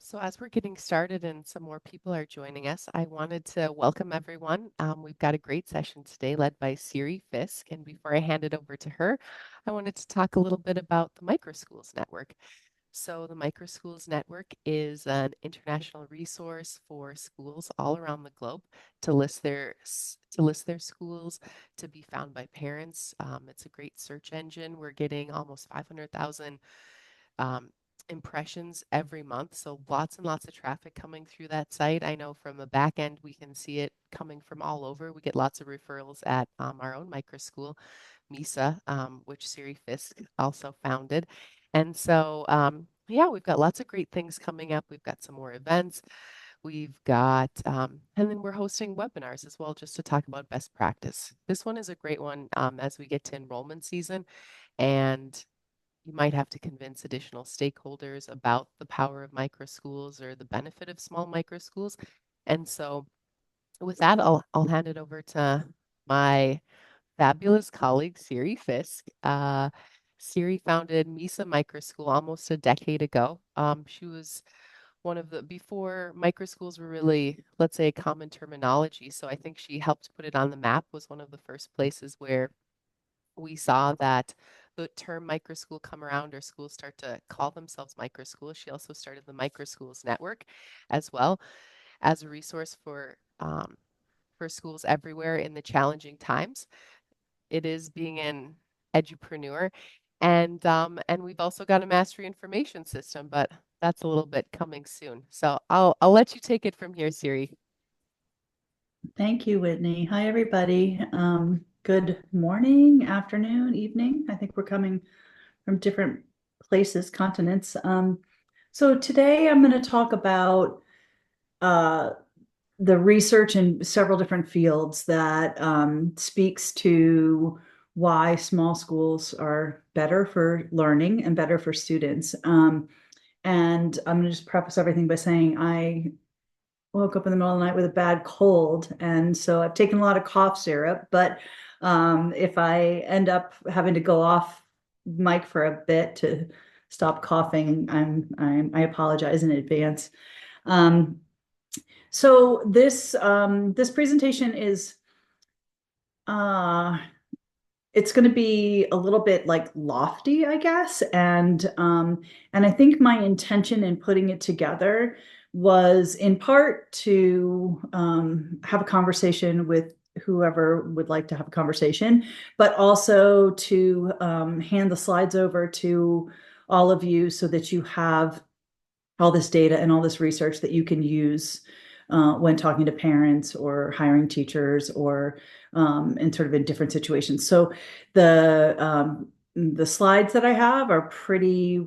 So as we're getting started and some more people are joining us, I wanted to welcome everyone. We've got a great session today led by Siri Fiske. And before I hand it over to her, I wanted to talk a little bit about the Microschools Network. So the Microschools Network is an international resource for schools all around the globe to list their schools, to be found by parents. It's a great search engine. We're getting almost 500,000 um, impressions every month. So lots and lots of traffic coming through that site. I know from the back end, we can see it coming from all over. We get lots of referrals at our own microschool, Mysa, which Siri Fiske also founded. And so, yeah, we've got lots of great things coming up. We've got some more events. We've got, and then we're hosting webinars as well, just to talk about best practice. This one is a great one as we get to enrollment season. And you might have to convince additional stakeholders about the power of microschools or the benefit of small microschools. And so with that, I'll hand it over to my fabulous colleague, Siri Fiske. Siri founded Mysa Microschool almost a decade ago. She was one of the, before microschools were really, let's say, a common terminology. So I think she helped put it on the map, was one of the first places where we saw that the term microschool come around or schools start to call themselves microschools. She also started the Microschools Network as well as a resource for schools everywhere in the challenging times. It is being an edupreneur. And we've also got a mastery information system, but that's a little bit coming soon. So I'll let you take it from here, Siri. Thank you, Whitney. Hi, everybody. Good morning, afternoon, evening. I think we're coming from different places, continents. So today I'm going to talk about uh, the research in several different fields that speaks to why small schools are better for learning and better for students. And I'm going to just preface everything by saying I woke up in the middle of the night with a bad cold, and so I've taken a lot of cough syrup. But if I end up having to go off mic for a bit to stop coughing, I apologize in advance. Um, so this presentation is uh, it's going to be a little bit like lofty, I guess. And I think my intention in putting it together was in part to have a conversation with whoever would like to have a conversation, but also to hand the slides over to all of you so that you have all this data and all this research that you can use when talking to parents or hiring teachers or in sort of in different situations. So the slides that I have are pretty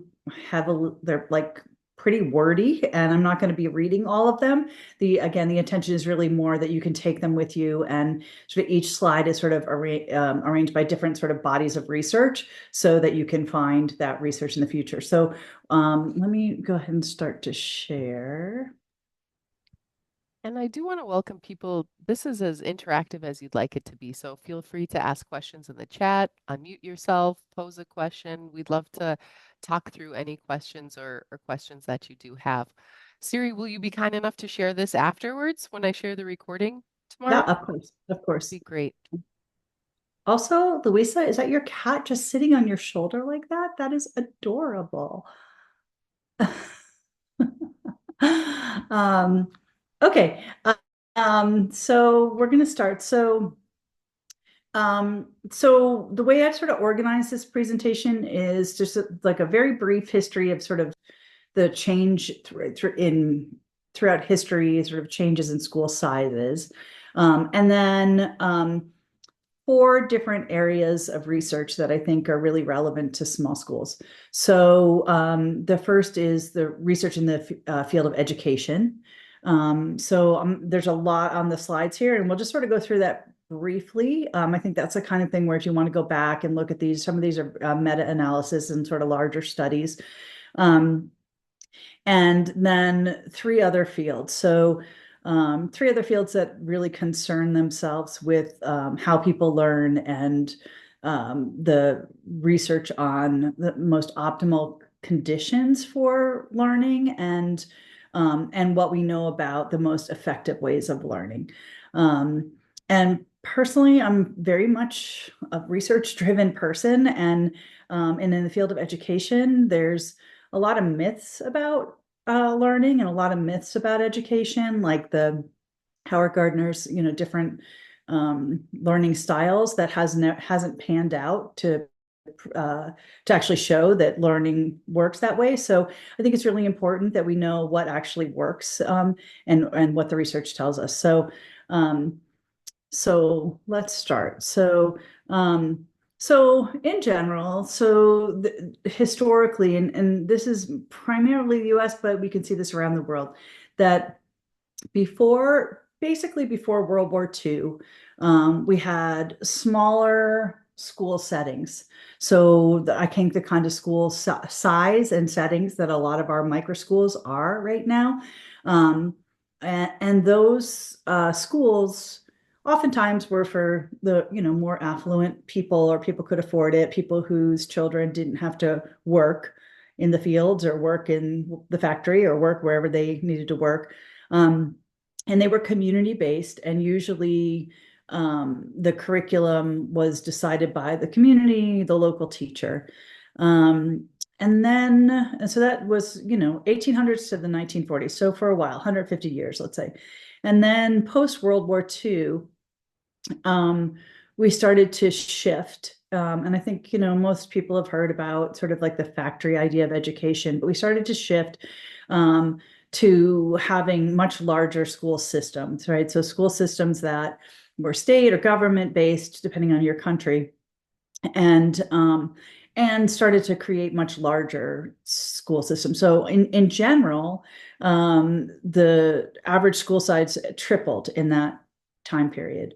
heavily, they're like pretty wordy, and I'm not going to be reading all of them. The intention is really more that you can take them with you, and sort of each slide is sort of arranged by different sort of bodies of research so that you can find that research in the future. So let me go ahead and start to share. And I do want to welcome people. This is as interactive as you'd like it to be. So feel free to ask questions in the chat, unmute yourself, pose a question. We'd love to talk through any questions or questions that you do have. Siri, will you be kind enough to share this afterwards when I share the recording Yeah, tomorrow? of course, of course. Be great. Also, Louisa, is that your cat just sitting on your shoulder like that? That is adorable. um, okay. So we're going to start. So the way I've sort of organized this presentation is just like a very brief history of sort of the change throughout history, sort of changes in school sizes. And then four different areas of research that I think are really relevant to small schools. So the first is the research in the field of education. There's a lot on the slides here, and we'll just sort of go through that briefly. I think that's the kind of thing where if you want to go back and look at these, some of these are meta-analysis and sort of larger studies. Um, and then three other fields. Three other fields that really concern themselves with how people learn and the research on the most optimal conditions for learning and and what we know about the most effective ways of learning. Um, and personally, I'm very much a research-driven person, and in the field of education, there's a lot of myths about learning and a lot of myths about education, like the Howard Gardner's, different learning styles that hasn't panned out uh, to actually show that learning works that way. So I think it's really important that we know what actually works, and what the research tells us. Um, so let's start. So in general, historically, and this is primarily the US, but we can see this around the world, that basically before World War II, we had smaller school settings. So I think the kind of school size and settings that a lot of our microschools are right now. And those schools oftentimes were for the, more affluent people, or people could afford it, people whose children didn't have to work in the fields or work in the factory or work wherever they needed to work. Um, and they were community based, and usually the curriculum was decided by the community, the local teacher. Um, and so that was, 1800s to the 1940s. So for a while, 150 years, let's say. And then post World War II, um, we started to shift. And I think, most people have heard about sort of like the factory idea of education, but we started to shift um, to having much larger school systems, right? So school systems that were state or government based, depending on your country, and started to create much larger school systems. So in general, the average school size tripled in that time period.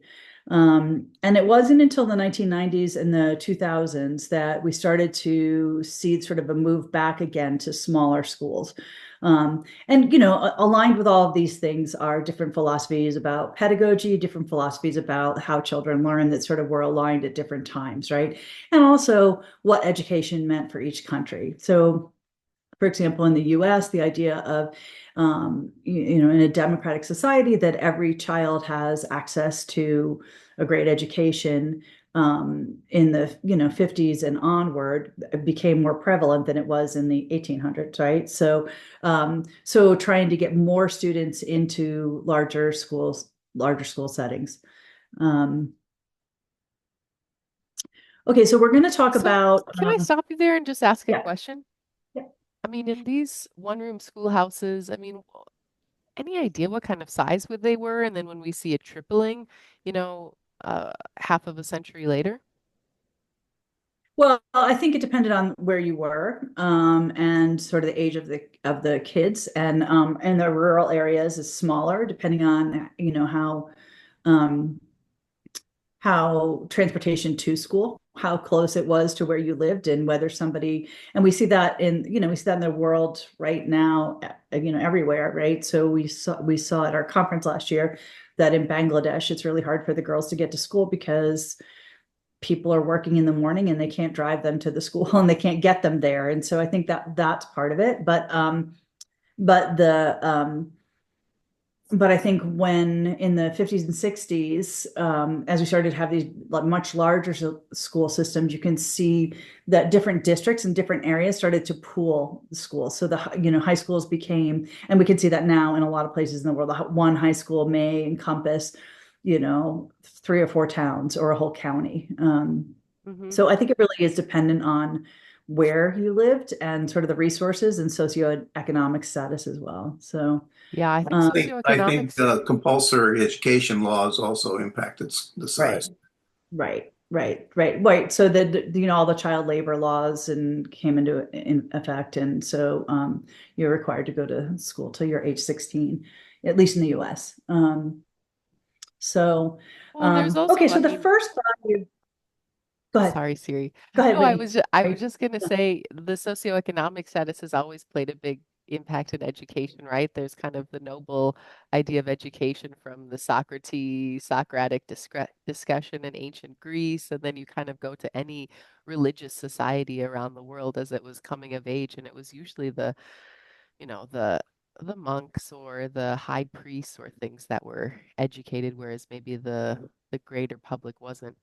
And it wasn't until the 1990s and the 2000s that we started to see sort of a move back again to smaller schools. And aligned with all of these things are different philosophies about pedagogy, different philosophies about how children learn that sort of were aligned at different times, right? And also what education meant for each country. So, for example, in the US, the idea of, in a democratic society, that every child has access to a great education, in the 50s and onward, became more prevalent than it was in the 1800s, right? So trying to get more students into larger school settings. Um, okay, so we're going to talk So, about, can I stop you there and just ask a yeah, question? yeah. I mean, in these one-room schoolhouses, I mean, any idea what kind of size would they were? And then when we see a tripling, you know, half of a century later? Well, I think it depended on where you were, and sort of the age of the kids, and the rural areas is smaller, depending on um, how transportation to school, how close it was to where you lived, and whether somebody, and we see that in the world right now, everywhere, right? So we saw at our conference last year that in Bangladesh, it's really hard for the girls to get to school because people are working in the morning and they can't drive them to the school and they can't get them there. And so I think that that's part of it. But the but I think when in the 50s and 60s, as we started to have these much larger school systems, you can see that different districts and different areas started to pool the schools. So the high schools became, and we can see that now in a lot of places in the world. One high school may encompass, 3 or 4 towns or a whole county. Hmm. So I think it really is dependent on where you lived and sort of the resources and socioeconomic status as well. So. Yeah, I think um, I think socioeconomics. compulsory education laws also impacted the Right, size. right. So all the child labor laws and came into in effect, and so you're required to go to school till you're age 16, at least in the U.S. So, Well, and there's okay, also, so I the mean, first thought you go ahead, sorry, Siri. go ahead, No, Whitney. I was Sorry. just gonna say the socioeconomic status has always played a big impact in education, right? There's kind of the noble idea of education from the Socratic discussion in ancient Greece, and then you kind of go to any religious society around the world as it was coming of age, and it was usually the the monks or the high priests or things that were educated, whereas maybe the greater public wasn't.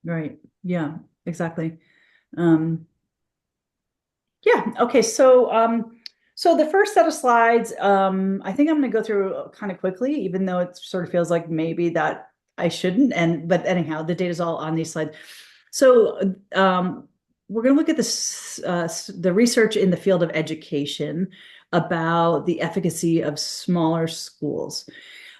Right. Yeah, exactly. Um, yeah. Okay. So the first set of slides, I think I'm going to go through kind of quickly, even though it sort of feels like maybe that I shouldn't. But anyhow, the data is all on these slides. So we're going to look at this, the research in the field of education about the efficacy of smaller schools.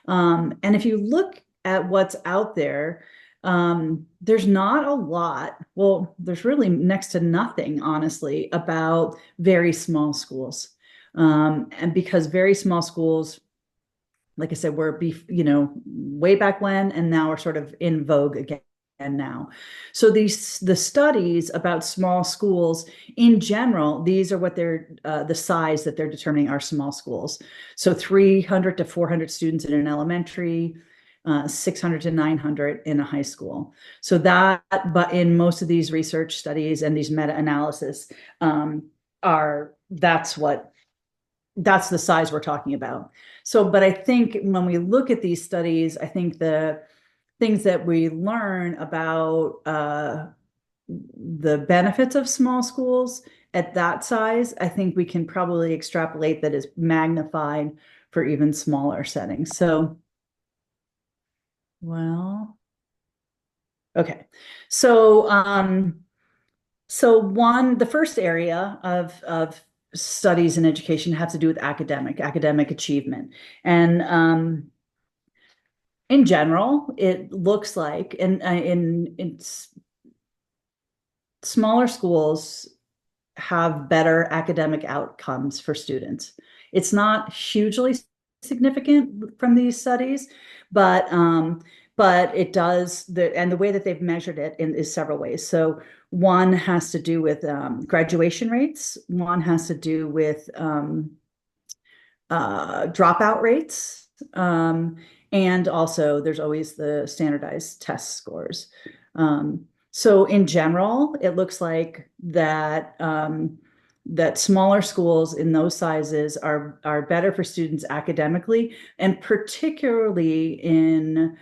And if you look at what's out there, there's not a lot. Well, there's really next to nothing, honestly, about very small schools. And because very small schools, like I said, were way back when, and now are sort of in vogue again now. So the studies about small schools in general, these are what they're the size that they're determining are small schools. So 300 to 400 students in an elementary, 600 to 900 in a high school. So but in most of these research studies and these meta-analysis, are that's the size we're talking about. So, but I think when we look at these studies, I think the things that we learn about the benefits of small schools at that size, I think we can probably extrapolate that is magnified for even smaller settings. So, well, okay. So, the first area of studies in education have to do with academic achievement. And in general, it looks like in smaller schools have better academic outcomes for students. It's not hugely significant from these studies, but it does and the way that they've measured it is several ways. So one has to do with graduation rates. One has to do with dropout rates. And also there's always the standardized test scores. So in general, it looks like that that smaller schools in those sizes are better for students academically, and particularly in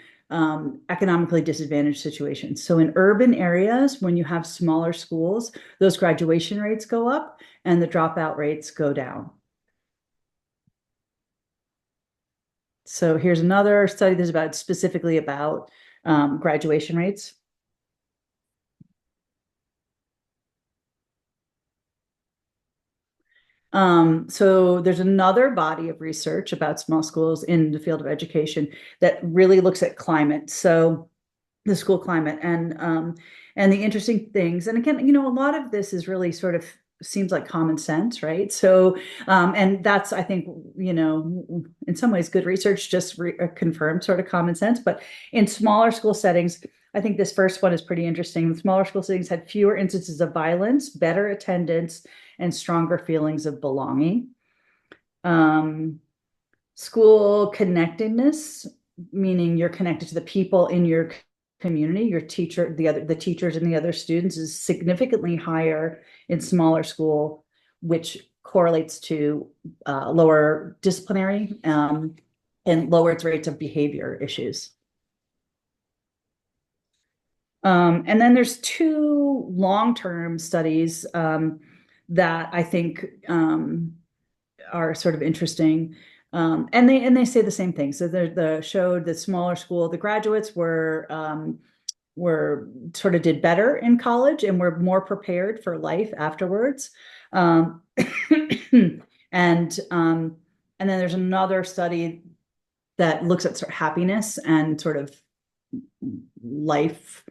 economically disadvantaged situations. So in urban areas, when you have smaller schools, those graduation rates go up and the dropout rates go down. So here's another study that's specifically about graduation rates. So there's another body of research about small schools in the field of education that really looks at climate. So the school climate and the interesting things. And again, a lot of this is really sort of seems like common sense, right? So, and that's, I think, in some ways, good research just confirms sort of common sense. But in smaller school settings, I think this first one is pretty interesting. Smaller school settings had fewer instances of violence, better attendance, and stronger feelings of belonging. School connectedness, meaning you're connected to the people in your community, your teacher, the teachers and the other students, is significantly higher in smaller school, which correlates to lower disciplinary and lower rates of behavior issues. And then there's two long-term studies that I think are sort of interesting. And they say the same thing. So the showed the smaller school, the graduates were sort of did better in college and were more prepared for life afterwards. And then there's another study that looks at sort of happiness and sort of life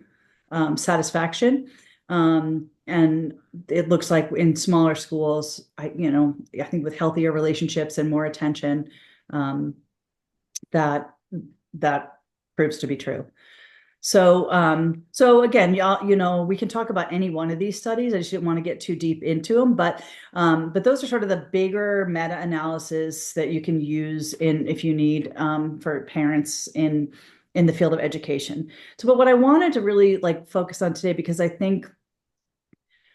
satisfaction. And it looks like in smaller schools, I think with healthier relationships and more attention, that proves to be true. So again, y'all, we can talk about any one of these studies. I just didn't want to get too deep into them, but those are sort of the bigger meta-analysis that you can use if you need for parents in the field of education. So, but what I wanted to really focus on today, because I think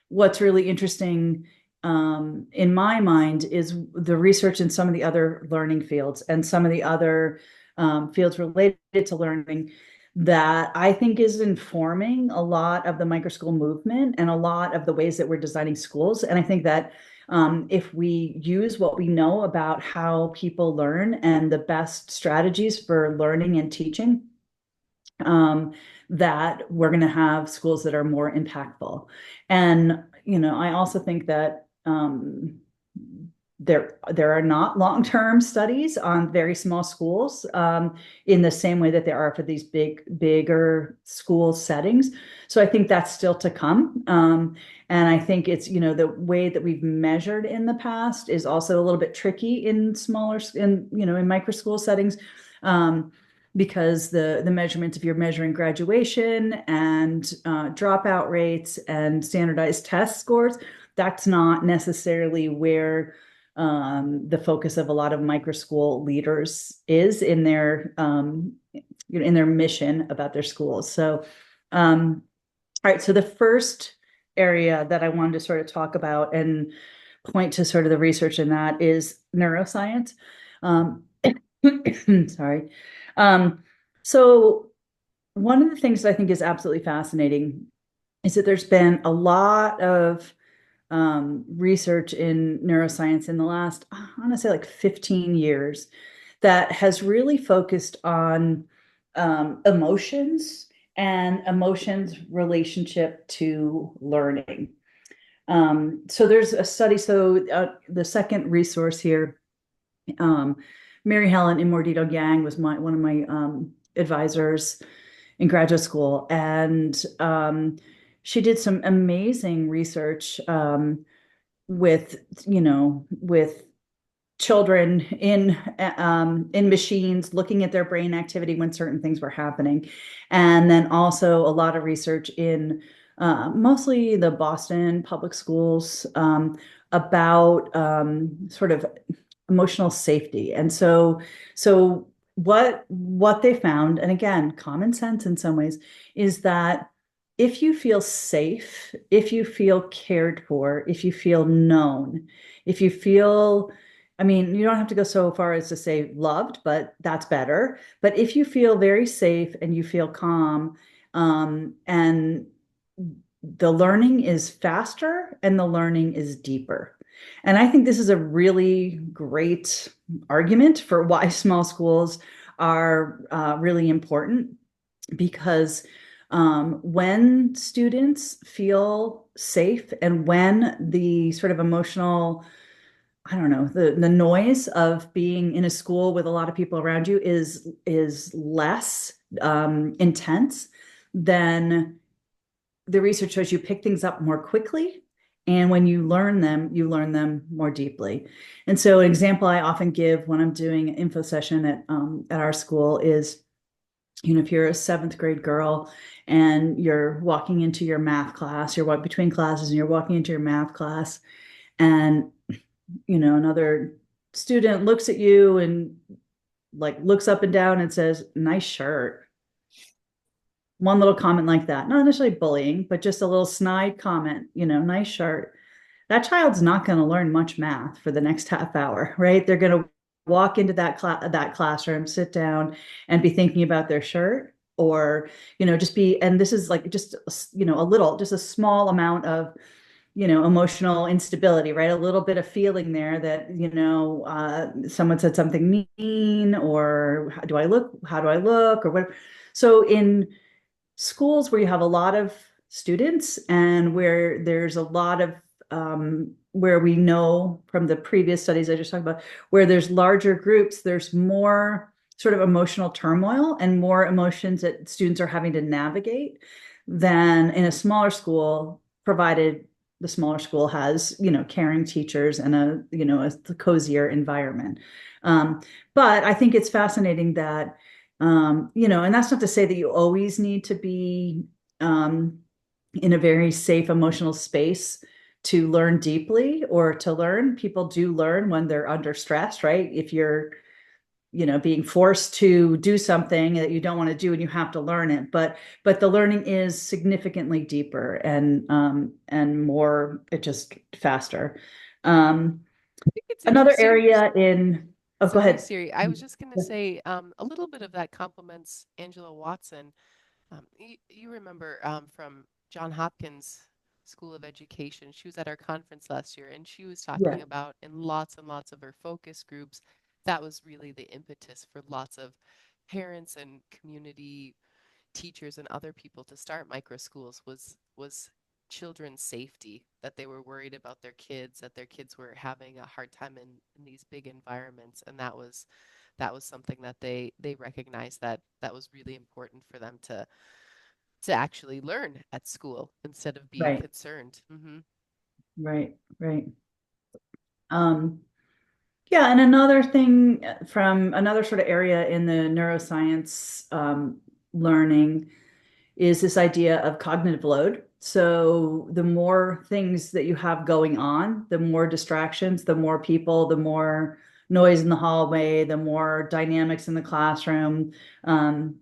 what's really interesting in my mind, is the research in some of the other learning fields and some of the other fields related to learning that I think is informing a lot of the microschool movement and a lot of the ways that we're designing schools. And I think that if we use what we know about how people learn and the best strategies for learning and teaching, that we're going to have schools that are more impactful. And, I also think that there are not long-term studies on very small schools in the same way that there are for these bigger school settings. So I think that's still to come. And I think it's, the way that we've measured in the past is also a little bit tricky in in micro school settings. Because the measurement, if you're measuring graduation and dropout rates and standardized test scores, that's not necessarily where the focus of a lot of micro school leaders is in their mission about their schools. So, all right. So the first area that I wanted to sort of talk about and point to sort of the research in that is neuroscience. Sorry. So one of the things that I think is absolutely fascinating is that there's been a lot of research in neuroscience in the last, I want to say like 15 years that has really focused on emotions and emotions relationship to learning. So there's a study. So the second resource here, Mary Helen Imordito Yang was one of my advisors in graduate school, and she did some amazing research with children in machines, looking at their brain activity when certain things were happening, and then also a lot of research in mostly the Boston public schools about sort of emotional safety. And so what they found, and again, common sense in some ways, is that if you feel safe, if you feel cared for, if you feel known, if you feel, I mean, you don't have to go so far as to say loved, but that's better. But if you feel very safe and you feel calm, and the learning is faster and the learning is deeper. And I think this is a really great argument for why small schools are really important, because when students feel safe and when the sort of emotional, I don't know, the noise of being in a school with a lot of people around you is less intense, then the research shows you pick things up more quickly. And when you learn them more deeply. And so an example I often give when I'm doing an info session at our school is, if you're a seventh grade girl and you're walking into your math class, you're between classes and you're walking into your math class, and another student looks at you and like looks up and down and says, "Nice shirt." One little comment like that, not necessarily bullying, but just a little snide comment, "Nice shirt." That child's not going to learn much math for the next half hour, right? They're going to walk into that classroom, sit down, and be thinking about their shirt, or just be. And this is like just just a small amount of emotional instability, right? A little bit of feeling there that someone said something mean, or how do I look, or whatever. So in schools where you have a lot of students and where there's a lot of where we know from the previous studies I just talked about, where there's larger groups, there's more sort of emotional turmoil and more emotions that students are having to navigate than in a smaller school, provided the smaller school has, caring teachers and a cozier environment. But I think it's fascinating that, and that's not to say that you always need to be in a very safe emotional space to learn deeply or to learn. People do learn when they're under stress, right? If you're being forced to do something that you don't want to do and you have to learn it. But the learning is significantly deeper and more, it just faster. I think it's Another interesting. area in, oh, go Sorry, ahead. Siri. I was just going to say a little bit of that complements Angela Watson. You remember from John Hopkins School of Education. She was at our conference last year, and she was Yeah, talking about in lots and lots of her focus groups. That was really the impetus for lots of parents and community teachers and other people to start micro schools was children's safety, that they were worried about their kids, that their kids were having a hard time in these big environments, and that was something that they recognized that was really important for them to actually learn at school instead of being right, concerned. right. Um, yeah, and another thing from another sort of area in the neuroscience learning is this idea of cognitive load. So the more things that you have going on, the more distractions, the more people, the more noise in the hallway, the more dynamics in the classroom, um,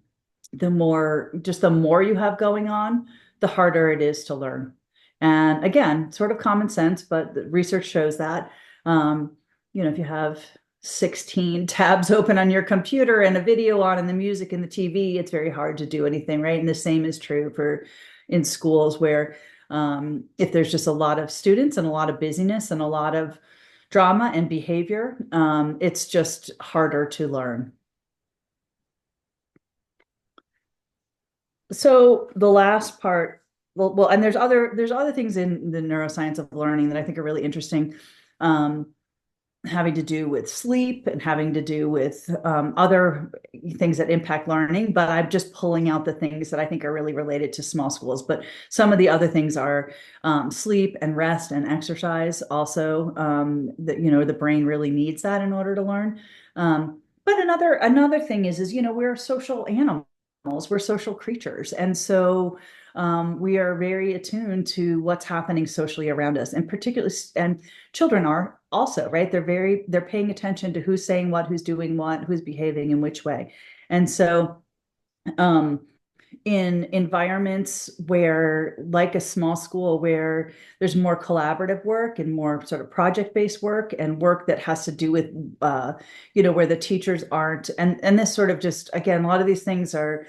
the more you have going on, the harder it is to learn. And again, sort of common sense, but the research shows that, um, if you have 16 tabs open on your computer and a video on and the music and the TV, it's very hard to do anything, right? And the same is true for in schools where if there's just a lot of students and a lot of busyness and a lot of drama and behavior, it's just harder to learn. So the last part, and there's other things in the neuroscience of learning that I think are really interesting, having to do with sleep and having to do with other things that impact learning. But I'm just pulling out the things that I think are really related to small schools. But some of the other things are sleep and rest and exercise. Also, that the brain really needs that in order to learn. But another thing is we're social animals, we're social creatures, and so we are very attuned to what's happening socially around us, and particularly, and children are also, right? They're paying attention to who's saying what, who's doing what, who's behaving in which way. And so um, in environments where, like a small school, where there's more collaborative work and more sort of project-based work and work that has to do with, where the teachers aren't, and this sort of just, again, a lot of these things are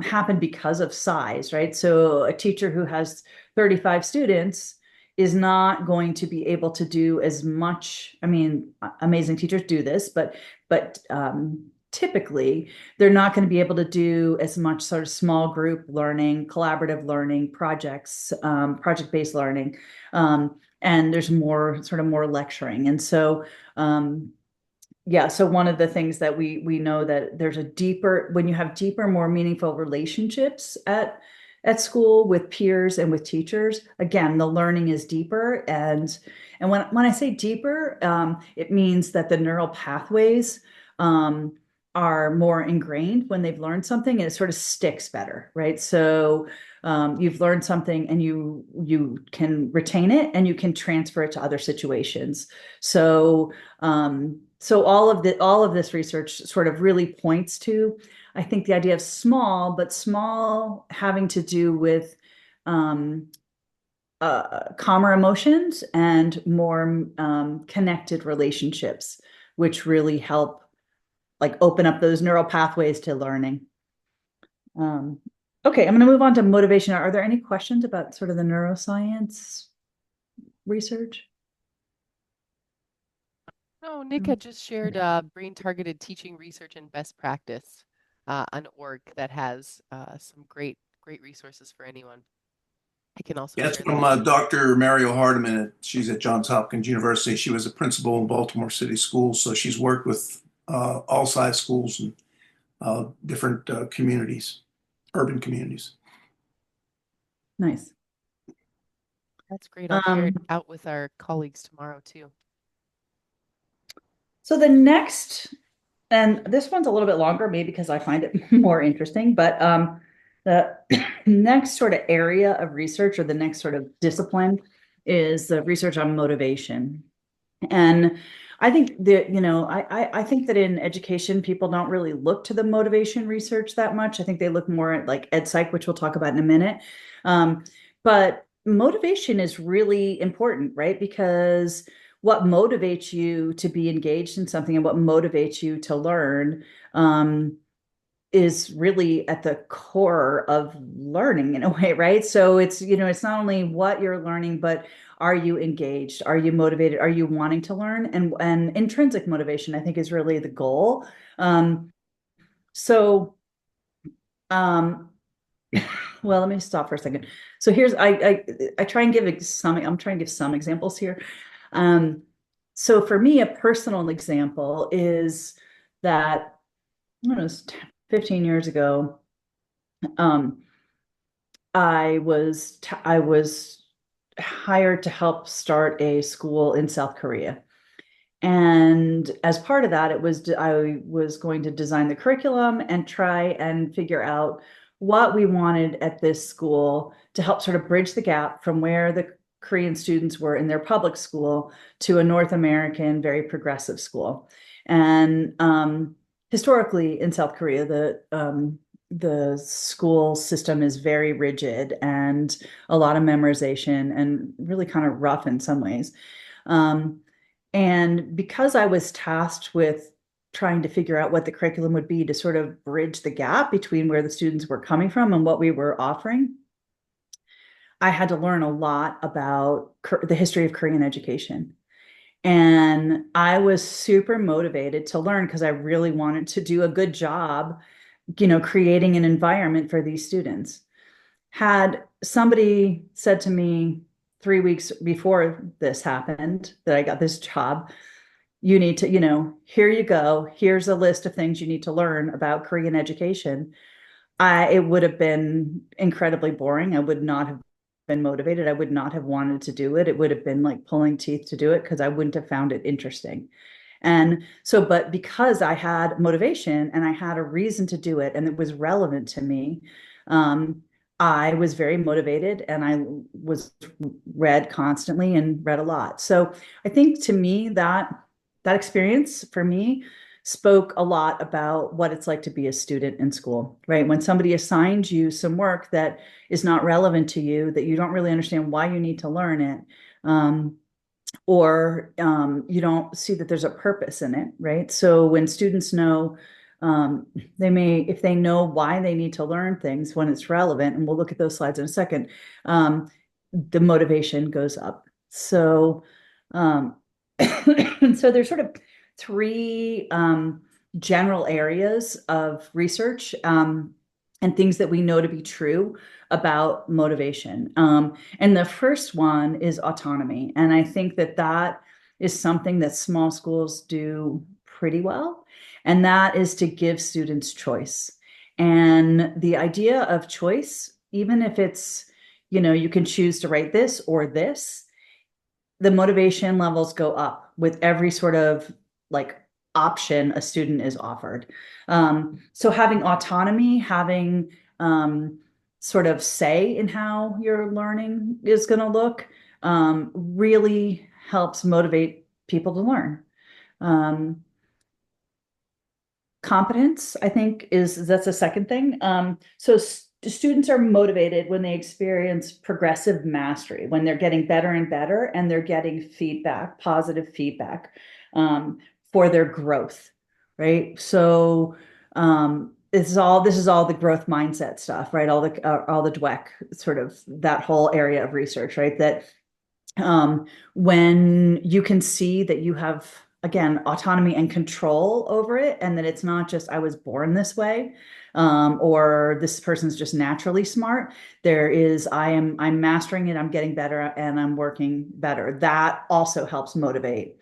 happen because of size, right? So a teacher who has 35 students is not going to be able to do as much. I mean, amazing teachers do this, but typically they're not going to be able to do as much sort of small group learning, collaborative learning, projects, project-based learning. And there's more lecturing. And so, yeah, so one of the things that we know that there's when you have deeper, more meaningful relationships at school with peers and with teachers, again, the learning is deeper. And when I say deeper, it means that the neural pathways um, are more ingrained when they've learned something, and it sort of sticks better, right? So you've learned something and you can retain it and you can transfer it to other situations. So all of this research sort of really points to, I think, the idea of small, but small having to do with um, calmer emotions and more connected relationships, which really help like open up those neural pathways to learning. Um, okay, I'm going to move on to motivation. Are there any questions about sort of the neuroscience research? No, Nick had just shared brain targeted teaching research and best practice, an org that has some great resources for anyone. I can also Yeah, it's share the from link. Dr. Mario Hardiman. She's at Johns Hopkins University. She was a principal in Baltimore City Schools, so she's worked with all size schools and different communities, urban communities. Nice. That's great. I'll share it Um, out with our colleagues tomorrow too. so the next, and this one's a little bit longer, maybe because I find it more interesting, but the next sort of area of research, or the next sort of discipline, is the research on motivation. And I think that, I think that in education, people don't really look to the motivation research that much. I think they look more at like ed psych, which we'll talk about in a minute. But motivation is really important, right? Because what motivates you to be engaged in something and what motivates you to learn, is really at the core of learning in a way, right? So it's not only what you're learning, but are you engaged? Are you motivated? Are you wanting to learn? And intrinsic motivation, I think, is really the goal. So um well, let me stop for a second. So here's I try and give some I'm trying to give some examples here. Um so for me, a personal example is that I don't know, 15 years ago, um, I was hired to help start a school in South Korea. And as part of that, I was going to design the curriculum and try and figure out what we wanted at this school to help sort of bridge the gap from where the Korean students were in their public school to a North American, very progressive school. And historically in South Korea, the school system is very rigid and a lot of memorization and really kind of rough in some ways. Um, and because I was tasked with trying to figure out what the curriculum would be to sort of bridge the gap between where the students were coming from and what we were offering, I had to learn a lot about the history of Korean education. And I was super motivated to learn because I really wanted to do a good job, creating an environment for these students. Had somebody said to me 3 weeks before this happened that I got this job, you need to, here you go. Here's a list of things you need to learn about Korean education. It would have been incredibly boring. I would not have been motivated. I would not have wanted to do it. It would have been like pulling teeth to do it because I wouldn't have found it interesting. And so, but because I had motivation and I had a reason to do it and it was relevant to me, um, I was very motivated and I was read constantly and read a lot. So I think to me that experience for me spoke a lot about what it's like to be a student in school, right? When somebody assigns you some work that is not relevant to you, that you don't really understand why you need to learn it, or you don't see that there's a purpose in it, right? So when students know, if they know why they need to learn things when it's relevant, and we'll look at those slides in a second, the motivation goes up. So, um, so there's sort of three general areas of research, and things that we know to be true about motivation. And the first one is autonomy. And I think that is something that small schools do pretty well. And that is to give students choice. And the idea of choice, even if it's, you can choose to write this or this, the motivation levels go up with every sort of like option a student is offered. So having autonomy, having sort of say in how your learning is going to look, really helps motivate people to learn. Um, Competence, I think, that's a second thing. So students are motivated when they experience progressive mastery, when they're getting better and better, and they're getting feedback, positive feedback, for their growth, right? So this is all the growth mindset stuff, right? All the DWEC, sort of that whole area of research, right? That when you can see that you have, again, autonomy and control over it, and that it's not just I was born this way, or this person's just naturally smart. There is I'm mastering it, I'm getting better, and I'm working better. That also helps motivate.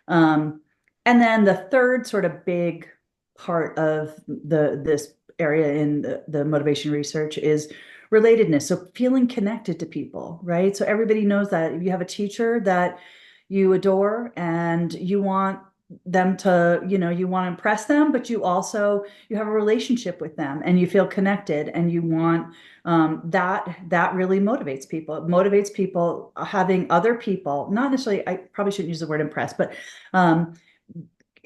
Um, and then the third sort of big part of this area in the motivation research is relatedness. So feeling connected to people, right? So everybody knows that if you have a teacher that you adore and you want them to, you want to impress them, but you have a relationship with them and you feel connected and you want that really motivates people. It motivates people having other people, not necessarily, I probably shouldn't use the word impress, but um,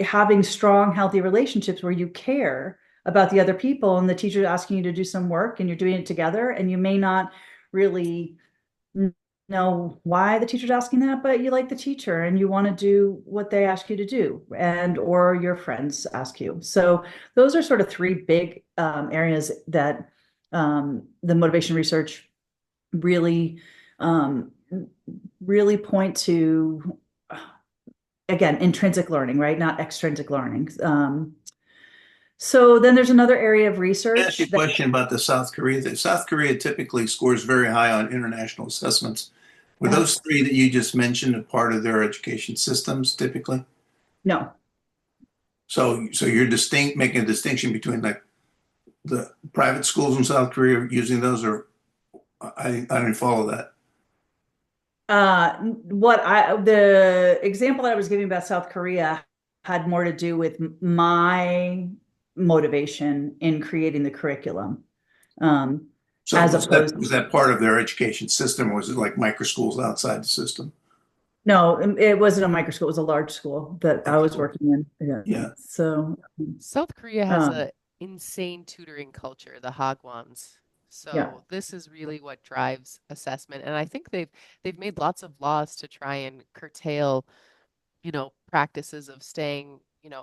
having strong, healthy relationships where you care about the other people and the teacher's asking you to do some work and you're doing it together and you may not really know why the teacher's asking that, but you like the teacher and you want to do what they ask you to do, and or your friends ask you. So those are sort of three big areas that the motivation research really um, really point to, again, intrinsic learning, right? Not extrinsic learning. So then there's another area of I ask you research a that, question about the South Korea thing. South Korea typically scores very high on international assessments. Were yeah, those three that you just mentioned a part of their education systems typically? no, So you're making a distinction between like the private schools in South Korea using those, or I didn't follow that. the example that I was giving about South Korea had more to do with my motivation in creating the curriculum, um, So as opposed. was that part of their education system, or was it like microschools outside the system? No, it wasn't a micro school. It was a large school that I Okay, was cool. working in. Yeah. Yeah. So, South Korea has um, a insane tutoring culture, the Hagwons. yeah, So this is really what drives assessment. And I think they've made lots of laws to try and curtail, practices of staying,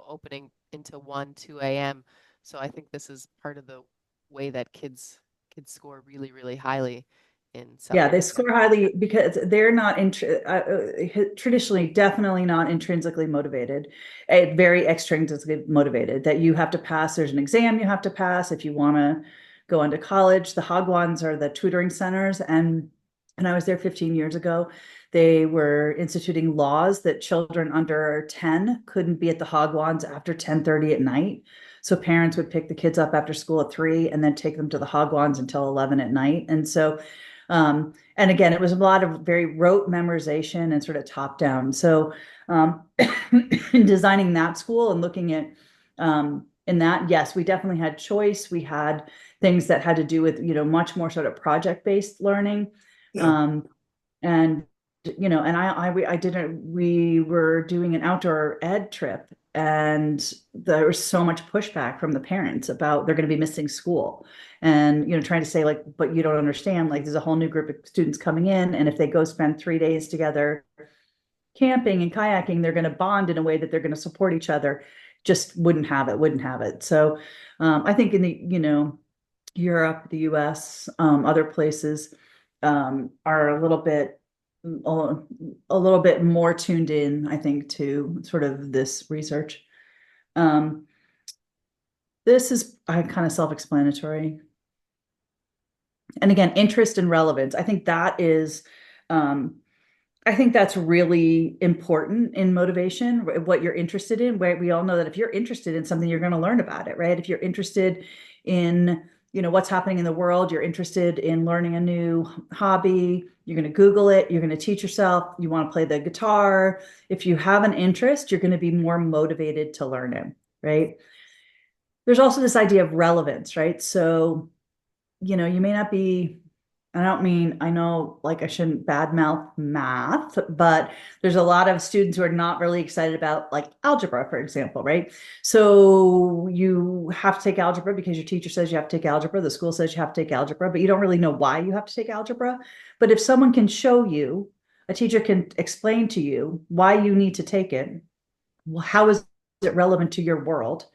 opening into 1, 2 a.m. So I think this is part of the way that kids score really, really highly in South yeah, they Korea. score highly because they're not traditionally, definitely not intrinsically motivated, very extrinsically motivated. That you have to pass. There's an exam you have to pass if you want to go on to college. The Hagwons are the tutoring centers, and I was there 15 years ago. They were instituting laws that children under 10 couldn't be at the Hagwons after 10:30 at night. So parents would pick the kids up after school at 3 and then take them to the Hagwons until 11 at night. And so and again, it was a lot of very rote memorization and sort of top down. So in designing that school and looking at in that, yes, we definitely had choice. We had things that had to do with, much more sort of project based learning. Yeah. Um, and and I didn't, we were doing an outdoor ed trip and there was so much pushback from the parents about they're going to be missing school and trying to say like, but you don't understand, like there's a whole new group of students coming in and if they go spend 3 days together camping and kayaking, they're going to bond in a way that they're going to support each other. Just wouldn't have it. So I think in the Europe, the US, other places are a little bit more tuned in, I think, to sort of this research. Um, this is kind of self-explanatory. And again, interest and relevance. Um, I think that's really important in motivation, what you're interested in. Where we all know that if you're interested in something, you're going to learn about it, right? If you're interested in, what's happening in the world, you're interested in learning a new hobby, you're going to Google it, you're going to teach yourself, you want to play the guitar. If you have an interest, you're going to be more motivated to learn it, right? There's also this idea of relevance, right? So you may not be, I know like I shouldn't badmouth math, but there's a lot of students who are not really excited about like algebra, for example, right? So you have to take algebra because your teacher says you have to take algebra, the school says you have to take algebra, but you don't really know why you have to take algebra. But if someone can show you, a teacher can explain to you why you need to take it, well, how is it relevant to your world?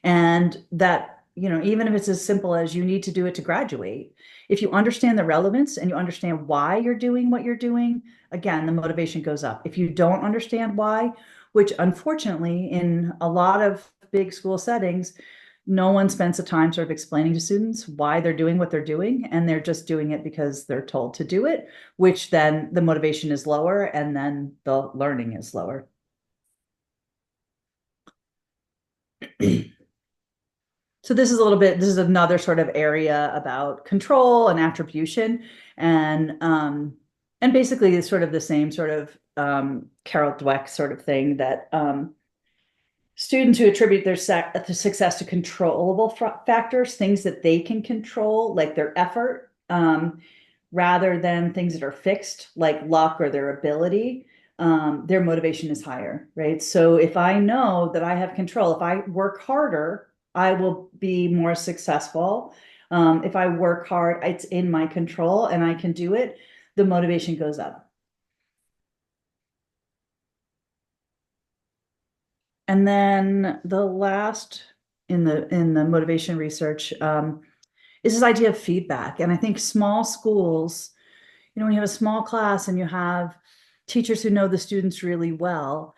And that, even if it's as simple as you need to do it to graduate, if you understand the relevance and you understand why you're doing what you're doing, again, the motivation goes up. If you don't understand why, which unfortunately in a lot of big school settings, no one spends the time sort of explaining to students why they're doing what they're doing, and they're just doing it because they're told to do it, which then the motivation is lower and then the learning is lower. So this is another sort of area about control and attribution, and basically it's sort of the same sort of Carol Dweck sort of thing that students who attribute their success to controllable factors, things that they can control, like their effort, rather than things that are fixed, like luck or their ability, their motivation is higher, right? So if I know that I have control, if I work harder, I will be more successful. If I work hard, it's in my control and I can do it, the motivation goes up. And then the last in the motivation research is this idea of feedback. And I think small schools, when you have a small class and you have teachers who know the students really well,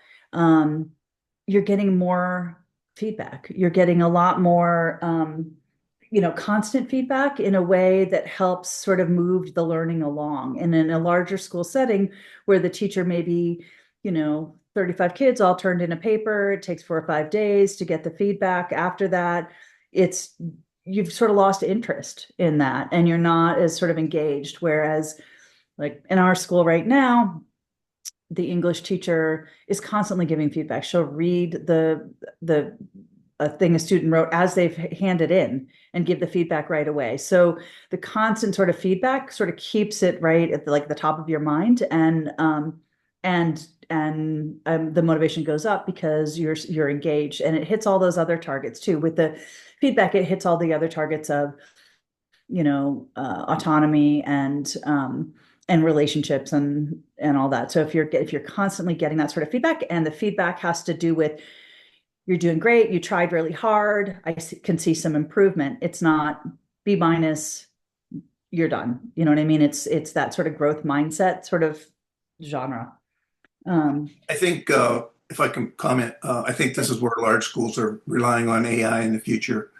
you're getting more feedback. You're getting a lot more, constant feedback in a way that helps sort of move the learning along. And in a larger school setting where the teacher maybe, 35 kids all turned in a paper, it takes 4 or 5 days to get the feedback. After that, it's you've sort of lost interest in that and you're not as sort of engaged. Whereas like in our school right now, the English teacher is constantly giving feedback. She'll read the a thing a student wrote as they've handed in and give the feedback right away. So the constant sort of feedback sort of keeps it right at the top of your mind, and the motivation goes up because you're engaged, and it hits all those other targets too. With the feedback, it hits all the other targets of autonomy and relationships and all that. So if you're constantly getting that sort of feedback, and the feedback has to do with you're doing great, you tried really hard, can see some improvement. It's not B minus, you're done. You know what I mean? It's that sort of growth mindset sort of genre. I think, if I can comment, I think this is where large schools are relying on AI in the future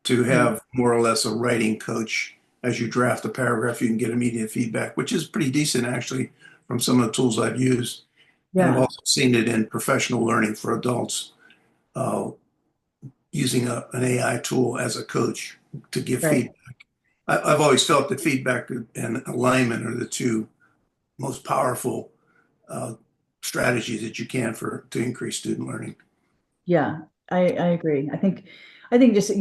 to Yeah. have more or less a writing coach. As you draft a paragraph, you can get immediate feedback, which is pretty decent actually from some of the tools I've used. And I've Yeah. also seen it in professional learning for adults, uh, using an AI tool as a coach to give Right. feedback. I've always felt that feedback and alignment are the two most powerful uh, strategies that you can for to increase student learning. Yeah, I agree. I think just,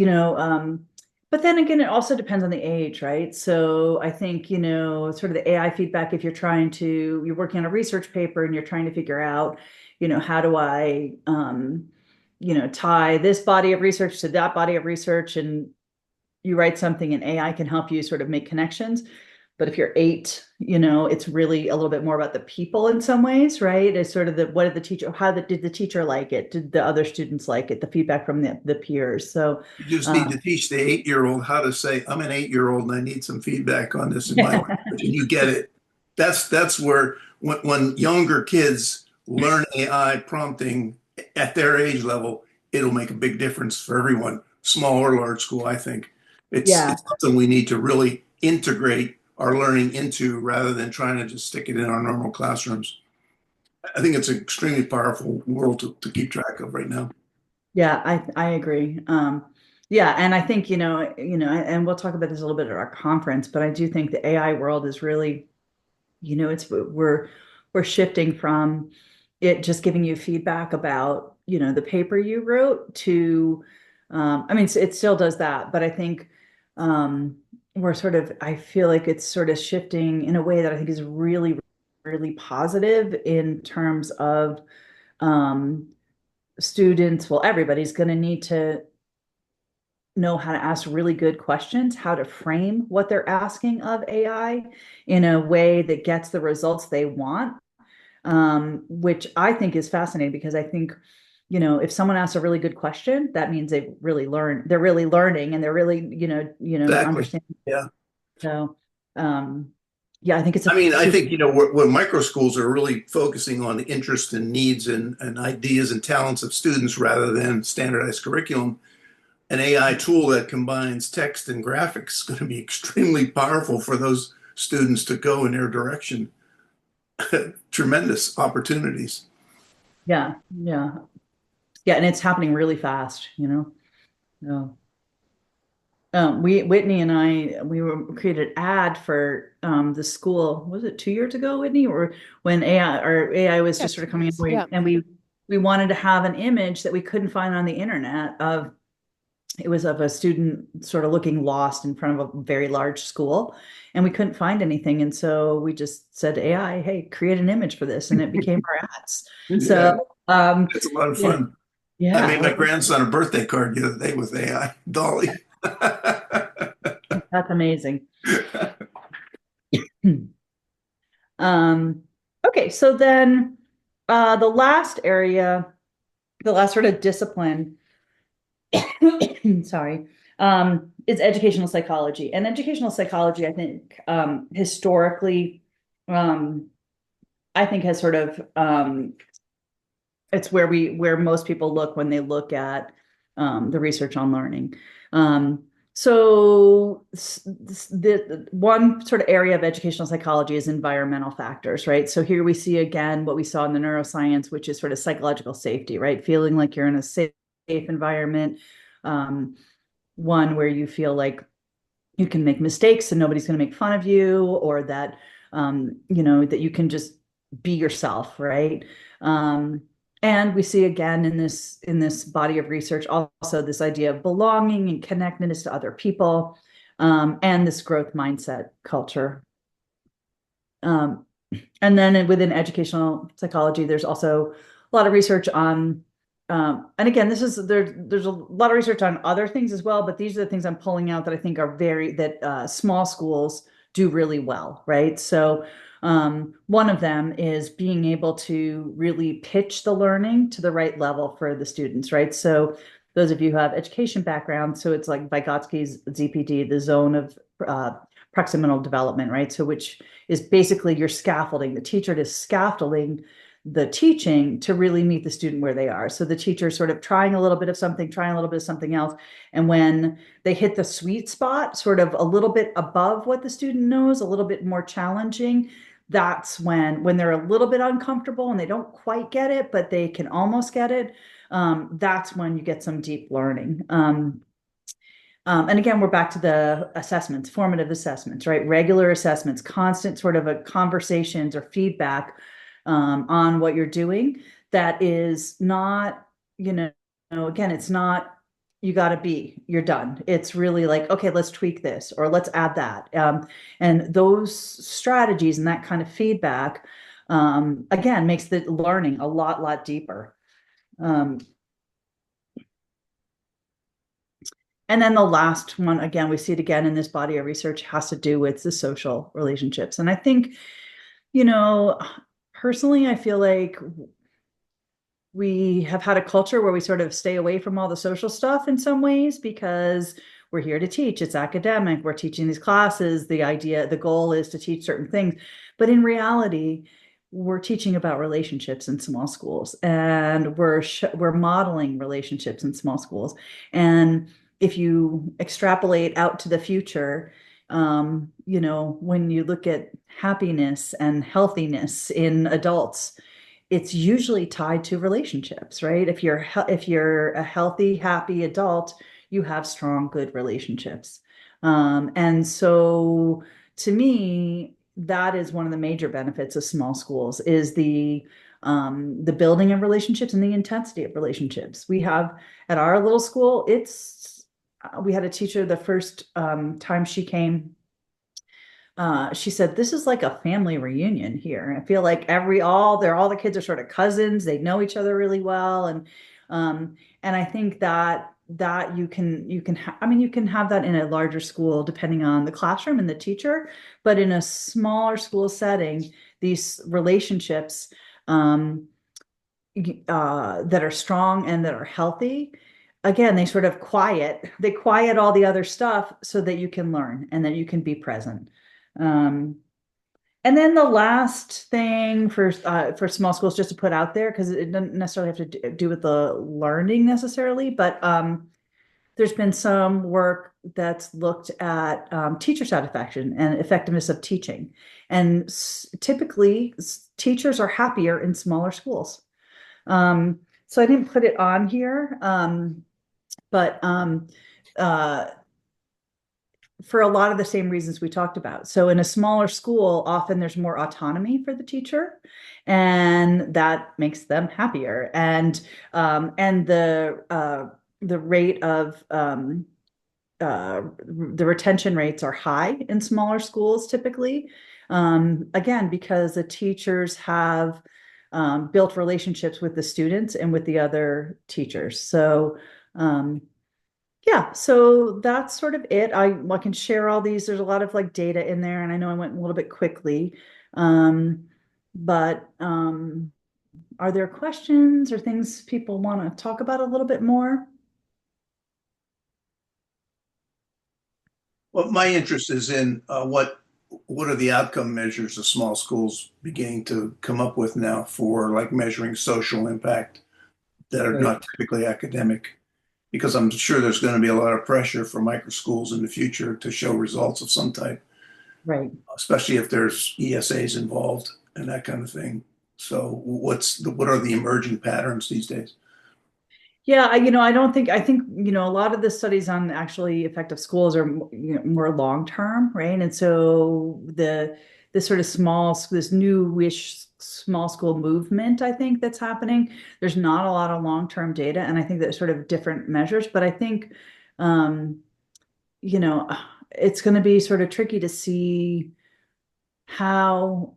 but then again, it also depends on the age, right? So I think, sort of the AI feedback, if you're working on a research paper and you're trying to figure out, how do I, tie this body of research to that body of research, and you write something and AI can help you sort of make connections. But if you're 8, it's really a little bit more about the people in some ways, right? It's sort of what did the teacher, did the teacher like it? Did the other students like it? The feedback from the peers. So, You just need um, to teach the 8-year-old how to say, "I'm an 8-year-old and I need some feedback on this in my yeah, language," and you get it. That's where when younger kids learn AI prompting at their age level, it'll make a big difference for everyone, small or large school. I think yeah, it's something we need to really integrate our learning into rather than trying to just stick it in our normal classrooms. I think it's an extremely powerful world to keep track of right now. yeah, I agree. Yeah, and I think, and we'll talk about this a little bit at our conference, but I do think the AI world is really, it's we're shifting from it just giving you feedback about, the paper you wrote to, I mean, it still does that, but I think I feel like it's sort of shifting in a way that I think is really, really positive in terms of um, students. Well, everybody's going to need to know how to ask really good questions, how to frame what they're asking of AI in a way that gets the results they want, which I think is fascinating because I think, if someone asks a really good question, that means they're really learning and they're really, Exactly. understanding. Yeah. So, um, yeah, I think it's I a mean, I super, think, where micro schools are really focusing on the interests and needs and ideas and talents of students rather than standardized curriculum. An AI tool that combines text and graphics is going to be extremely powerful for those students to go in their direction. Tremendous opportunities. yeah, yeah, yeah. And it's happening really fast. So, Whitney and we created an ad for the school. Was it 2 years ago, Whitney, or when AI was Yeah, just sort two of coming in? years. Yeah. And we we wanted to have an image that we couldn't find on the internet of it was of a student sort of looking lost in front of a very large school, and we couldn't find anything. And so we just said to AI, hey, create an image for this, and it became our ads. Yeah, So it's a lot of yeah, fun. I yeah, made my grandson a birthday card the other day with AI Dolly. that's amazing. Okay, so then the last area, the last sort of discipline, sorry, is educational psychology. And educational psychology, I think, historically, um, I think has sort of it's where most people look when they look at the research on learning. So the one sort of area of educational psychology is environmental factors, right? So here we see again what we saw in the neuroscience, which is sort of psychological safety, right? Feeling like you're in a safe environment, um, one where you feel like you can make mistakes and nobody's going to make fun of you, or that that you can just be yourself, right? Um, and we see again in this body of research also this idea of belonging and connectedness to other people, and this growth mindset culture. Um, and then within educational psychology, there's also a lot of research on, and again, there's a lot of research on other things as well, but these are the things I'm pulling out that I think are that small schools do really well, right? So one of them is being able to really pitch the learning to the right level for the students, right? So those of you who have education background, so it's like Vygotsky's ZPD, the zone of proximal development, right? So which is basically your scaffolding. The teacher is scaffolding the teaching to really meet the student where they are. So the teacher is sort of trying a little bit of something, trying a little bit of something else. And when they hit the sweet spot, sort of a little bit above what the student knows, a little bit more challenging, that's when they're a little bit uncomfortable and they don't quite get it, but they can almost get it. That's when you get some deep learning. And again, we're back to the assessments, formative assessments, right? Regular assessments, constant sort of a conversations or feedback on what you're doing. That is not, again, it's not you got to be, you're done. It's really like, okay, let's tweak this or let's add that. And those strategies and that kind of feedback, again, makes the learning a lot deeper. And then the last one, again, we see it again in this body of research, has to do with the social relationships. And I think, you know, personally, I feel like we have had a culture where we sort of stay away from all the social stuff in some ways because we're here to teach. It's academic. We're teaching these classes. The goal is to teach certain things. But in reality, we're teaching about relationships in small schools, and we're modeling relationships in small schools. And if you extrapolate out to the future, when you look at happiness and healthiness in adults, it's usually tied to relationships, right? If you're a healthy, happy adult, you have strong, good relationships. And so to me, that is one of the major benefits of small schools is the building of relationships and the intensity of relationships. We have at our little school, we had a teacher the first time she came. She said, "This is like a family reunion here. I feel like all the kids are sort of cousins. They know each other really well." And I think that you can have that in a larger school depending on the classroom and the teacher, but in a smaller school setting, these relationships that are strong and that are healthy, again, they quiet all the other stuff so that you can learn and that you can be present. Um, and then the last thing for small schools, just to put out there, because it doesn't necessarily have to do with the learning necessarily, but there's been some work that's looked at teacher satisfaction and effectiveness of teaching. And typically, teachers are happier in smaller schools. So I didn't put it on here, but uh, for a lot of the same reasons we talked about. So in a smaller school, often there's more autonomy for the teacher, and that makes them happier. And the rate of the retention rates are high in smaller schools typically. Again, because the teachers have built relationships with the students and with the other teachers. So um, yeah, so that's sort of it. I can share all these. There's a lot of like data in there, and I know I went a little bit quickly. Um, but are there questions or things people want to talk about a little bit more? Well, my interest is in what are the outcome measures the small schools beginning to come up with now for like measuring social impact that are Right, not typically academic, because I'm sure there's going to be a lot of pressure for microschools in the future to show results of some type, right. especially if there's ESAs involved and that kind of thing. So what are the emerging patterns these days? Yeah, I don't think, I think, a lot of the studies on actually effective schools are more long term, right? And so this sort of this newish small school movement, I think that's happening. There's not a lot of long term data, and I think that sort of different measures, but I think, um, you know, it's going to be sort of tricky to see how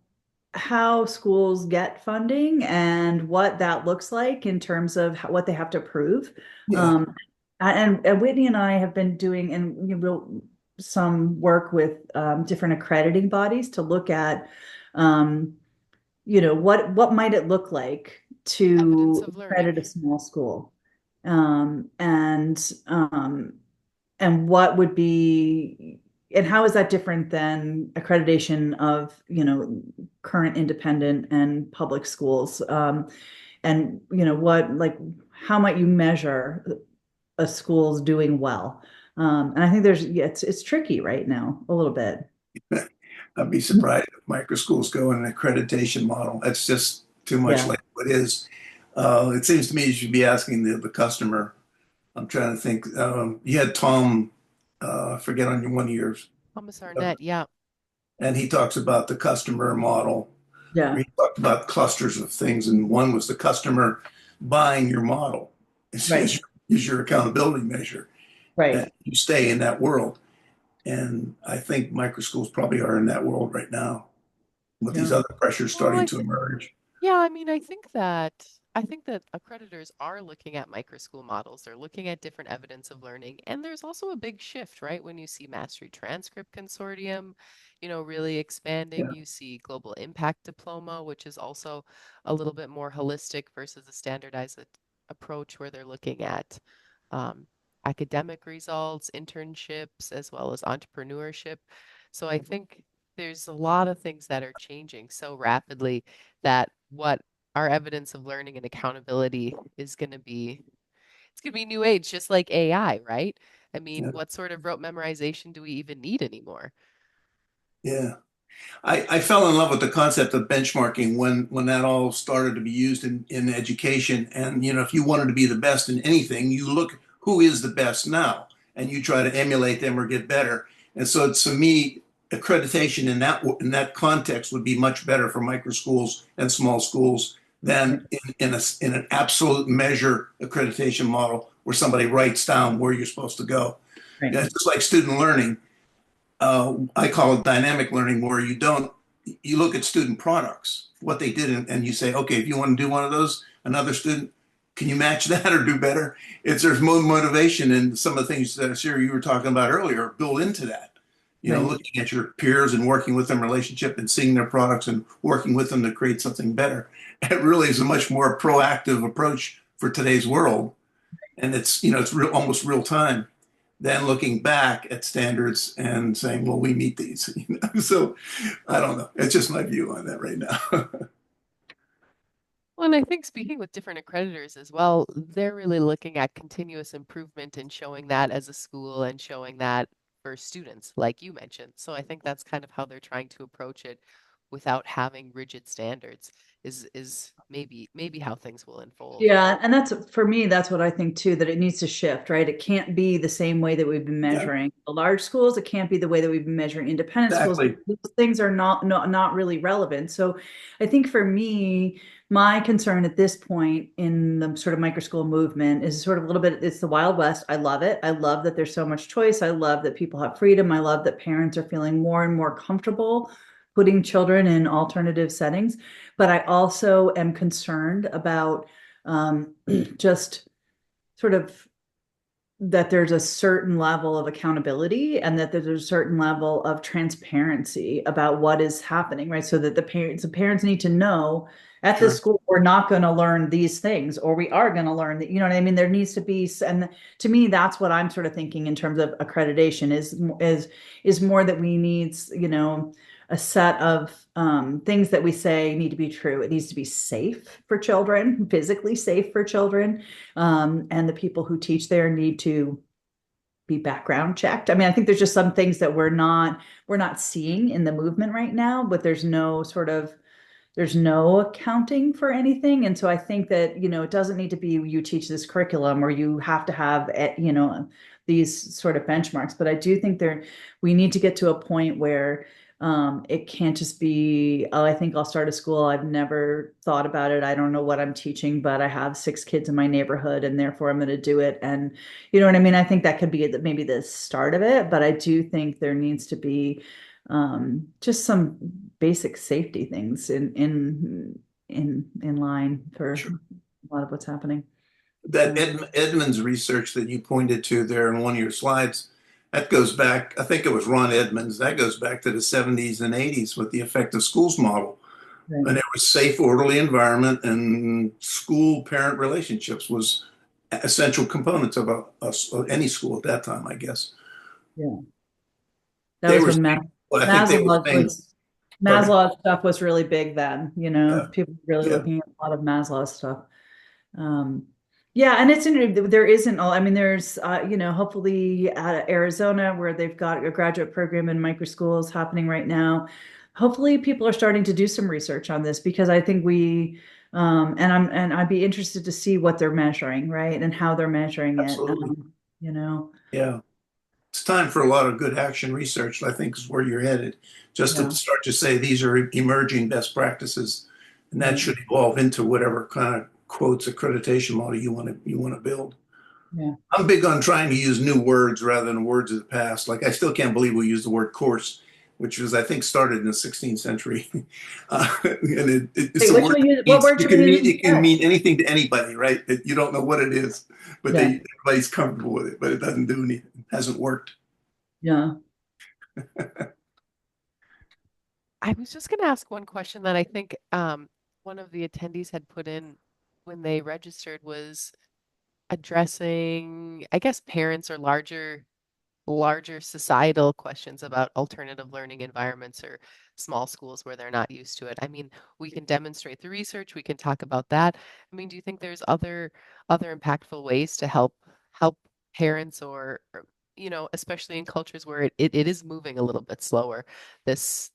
schools get funding and what that looks like in terms of what they have to prove. Yeah, Um, and Whitney and I have been doing some work with different accrediting bodies to look at, um, what might it look like Evidence to of learning. accredit a small school, um, and um, and what would be and how is that different than accreditation of current independent and public schools, and what like how might you measure a school's doing well, and I think yeah, it's tricky right now a little bit. I'd be surprised if microschools go in an accreditation model. That's just too much Yeah, like what is. It seems to me you should be asking the customer. I'm trying to think. You had Tom, I forget on one of yours, Thomas Arnett, yeah. and he talks about the customer model. yeah, He talked about clusters of things, and one was the customer buying your model right, is your accountability measure, right. and you stay in that world. And I think microschools probably are in that world right now with these Yeah, other pressures Well, starting to emerge. yeah, I mean, I think that accreditors are looking at microschool models. They're looking at different evidence of learning. And there's also a big shift, right? When you see Mastery Transcript Consortium, really expanding, Yeah. you see Global Impact Diploma, which is also a little bit more holistic versus a standardized approach where they're looking at um, academic results, internships, as well as entrepreneurship. So I think there's a lot of things that are changing so rapidly that what our evidence of learning and accountability is going to be, it's going to be new age, just like AI, right? I mean, Yeah. what sort of rote memorization do we even need anymore? Yeah. I fell in love with the concept of benchmarking when that all started to be used in education. And, if you wanted to be the best in anything, you look who is the best now and you try to emulate them or get better. And so to me, accreditation in that context would be much better for micro schools and small schools right, than in an absolute measure accreditation model where somebody writes down where you're supposed to go. right, It's just like student learning. I call it dynamic learning, where you look at student products, what they did, and you say, okay, if you want to do one of those, another student, can you match that or do better? There's more motivation, and some of the things that Siri you were talking about earlier built into that. right. Looking at your peers and working with them relationship and seeing their products and working with them to create something better. It really is a much more proactive approach for today's world, and it's almost real time than looking back at standards and saying, well, we meet these. So I don't know. It's just my view on that right now. Well, and I think speaking with different accreditors as well, they're really looking at continuous improvement and showing that as a school and showing that for students, like you mentioned. So I think that's kind of how they're trying to approach it without having rigid standards is maybe how things will unfold. Yeah, and that's for me, that's what I think too, that it needs to shift, right? It can't be the same way that we've been Yeah, measuring the large schools. It can't be the way that we've been measuring independent schools. exactly. Those things are not really relevant. So I think for me, my concern at this point in the sort of microschool movement is sort of a little bit, it's the Wild West. I love it. I love that there's so much choice. I love that people have freedom. I love that parents are feeling more and more comfortable putting children in alternative settings. But I also am concerned about um, just sort of that there's a certain level of accountability and that there's a certain level of transparency about what is happening, right? So that the parents need to know at this Sure. school we're not going to learn these things, or we are going to learn that, you know what I mean? There needs to be, and to me, that's what I'm sort of thinking in terms of accreditation is more that we need, a set of things that we say need to be true. It needs to be safe for children, physically safe for children, and the people who teach there need to be background checked. I mean, I think there's just some things that we're not seeing in the movement right now, but there's no accounting for anything. And so I think that, it doesn't need to be you teach this curriculum or you have to have, these sort of benchmarks. But I do think we need to get to a point where it can't just be, oh, I think I'll start a school. I've never thought about it. I don't know what I'm teaching, but I have 6 kids in my neighborhood and therefore I'm going to do it. And you know what I mean? I think that could be maybe the start of it, but I do think there needs to be just some basic safety things in line for Sure. a lot of what's happening. That So Edmonds research that you pointed to there in one of your slides, that goes back, I think it was Ron Edmonds, that goes back to the 70s and 80s with the effective schools model. right. And it was safe, orderly environment, and school parent relationships was essential components of any school at that time, I guess. Yeah. That They was were when saying, well, I think they were Maslow saying, was pardon, Maslow stuff was really big then, yeah, people really yeah, looking at a lot of Maslow stuff. Um, yeah, and there isn't all, I mean, there's, hopefully out of Arizona where they've got a graduate program in microschools happening right now. Hopefully people are starting to do some research on this because I think and I'd be interested to see what they're measuring, right? And how they're measuring it. absolutely. You know, Yeah. It's time for a lot of good action research, I think is where you're headed. Just to yeah, start to say these are emerging best practices, and that right. should evolve into whatever kind of quotes accreditation model you want to build. Yeah. I'm big on trying to use new words rather than words of the past. Like I still can't believe we use the word course, which was I think started in the 16th century, and it's Wait, a which word one that you, what means word should we use it can instead? mean anything to anybody, right? You don't know what it is, but Yeah, everybody's comfortable with it, but it doesn't do anything. It hasn't worked. yeah. I was just going to ask one question that I think one of the attendees had put in when they registered was addressing, I guess, parents or larger societal questions about alternative learning environments or small schools where they're not used to it. I mean, we can demonstrate the research, we can talk about that. I mean, do you think there's other impactful ways to help parents especially in cultures where it is moving a little bit slower, this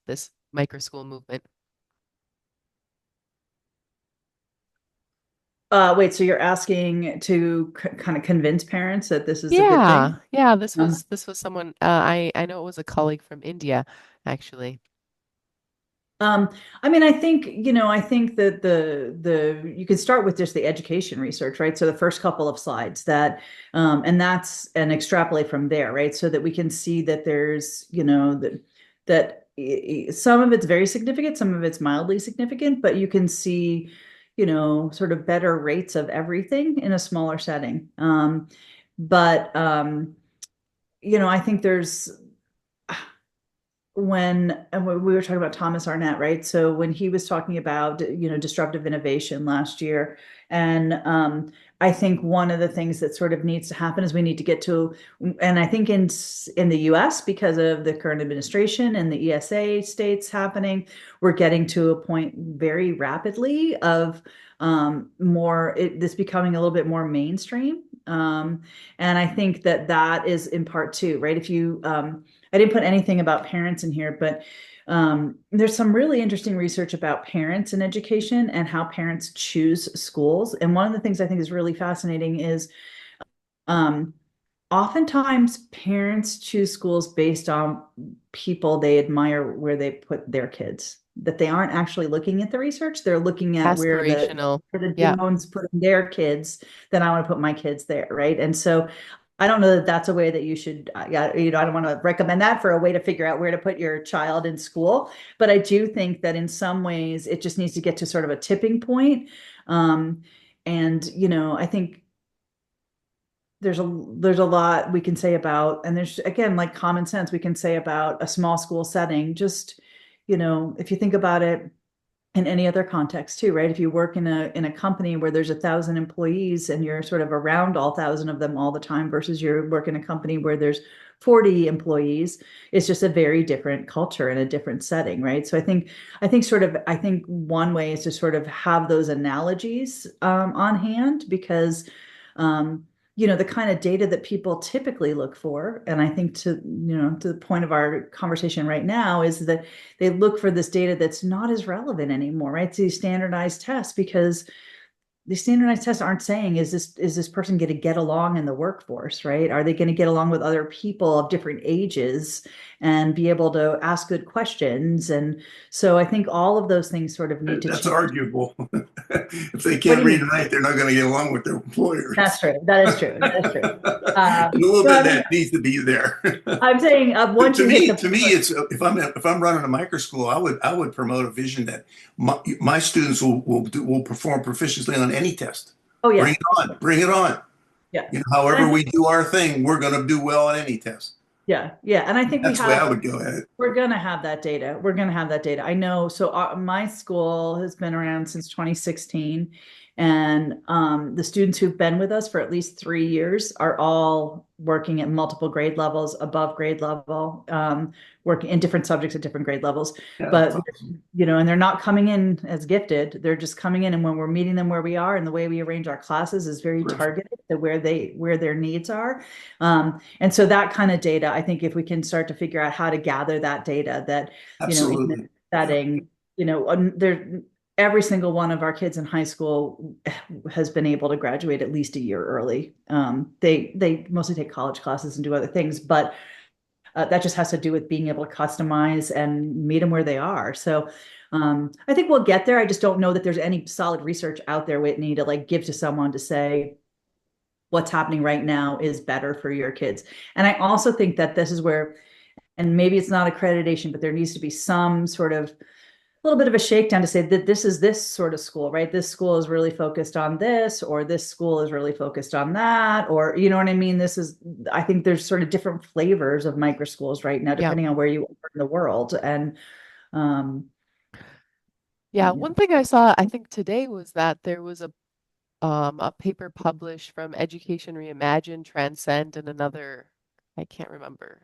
micro school movement? Wait, so you're asking to kind of convince parents that this is a good thing? Yeah, this Um, was this was someone I know it was a colleague from India, actually. Um, I mean, I think that you can start with just the education research, right? So the first couple of slides and extrapolate from there, right? So that we can see that there's, some of it's very significant, some of it's mildly significant, but you can see, sort of better rates of everything in a smaller setting. But I think there's and we were talking about Thomas Arnett, right? So when he was talking about, disruptive innovation last year, and I think one of the things that sort of needs to happen is we need to get to, and I think in the U.S. because of the current administration and the ESA states happening, we're getting to a point very rapidly of this becoming a little bit more mainstream. And I think that is in part too, right? If you I didn't put anything about parents in here, but There's some really interesting research about parents in education and how parents choose schools. And one of the things I think is really fascinating is um, oftentimes parents choose schools based on people they admire where they put their kids, that they aren't actually looking at the research. They're looking at Aspirational. where the Yeah. Jones putting their kids, then I want to put my kids there, right? And so I don't know that that's a way that you should, yeah, I don't want to recommend that for a way to figure out where to put your child in school. But I do think that in some ways it just needs to get to sort of a tipping point. Um, I think there's a lot we can say about, and there's again like common sense we can say about a small school setting. Just, if you think about it in any other context too, right? If you work in a company where there's 1,000 employees and you're sort of around all 1,000 of them all the time versus you work in a company where there's 40 employees, it's just a very different culture and a different setting, right? So I think one way is to sort of have those analogies on hand because um, the kind of data that people typically look for, and I think to the point of our conversation right now, is that they look for this data that's not as relevant anymore, right? To these standardized tests, because the standardized tests aren't saying is this person going to get along in the workforce, right? Are they going to get along with other people of different ages and be able to ask good questions? And so I think all of those things sort of need to That's change. arguable. If they What do can't you read and mean? write, they're not going to get along with their That's employers. true. That is true. That is true. And a little So bit I of mean, that needs to be there. I'm saying once To you hit me, the to me, it's if I'm running a microschool, I would promote a vision that my students will perform proficiently on any test. oh Bring yeah, it on, bring it on. yeah. And I However think we do our thing, we're going to do well on any test. yeah, yeah. And I think That's the way I would go at it. we're gonna have that data. We're gonna have that data. I know. So my school has been around since 2016, and the students who've been with us for at least 3 years are all working at multiple grade levels, above grade level, working in different subjects at different grade levels. Yeah, that's But awesome. and they're not coming in as gifted. They're just coming in, and when we're meeting them where we are, and the way we arrange our classes is very Terrific. targeted to where their needs are. And so that kind of data, I think if we can start to figure out how to gather that data that, in this Absolutely. Yeah. setting, there, every single one of our kids in high school has been able to graduate at least a year early. They mostly take college classes and do other things, but that just has to do with being able to customize and meet them where they are. So I think we'll get there. I just don't know that there's any solid research out there, Whitney, to like give to someone to say, what's happening right now is better for your kids. And I also think that this is where, and maybe it's not accreditation, but there needs to be some sort of little bit of a shakedown to say that this is this sort of school, right? This school is really focused on this, or this school is really focused on that, or you know what I mean? I think there's sort of different flavors of micro schools right now, Yeah. depending on where you are in the world. And um, Yeah. yeah, One thing I saw, I think today, was that there was a paper published from Education Reimagined, Transcend, and another, I can't remember,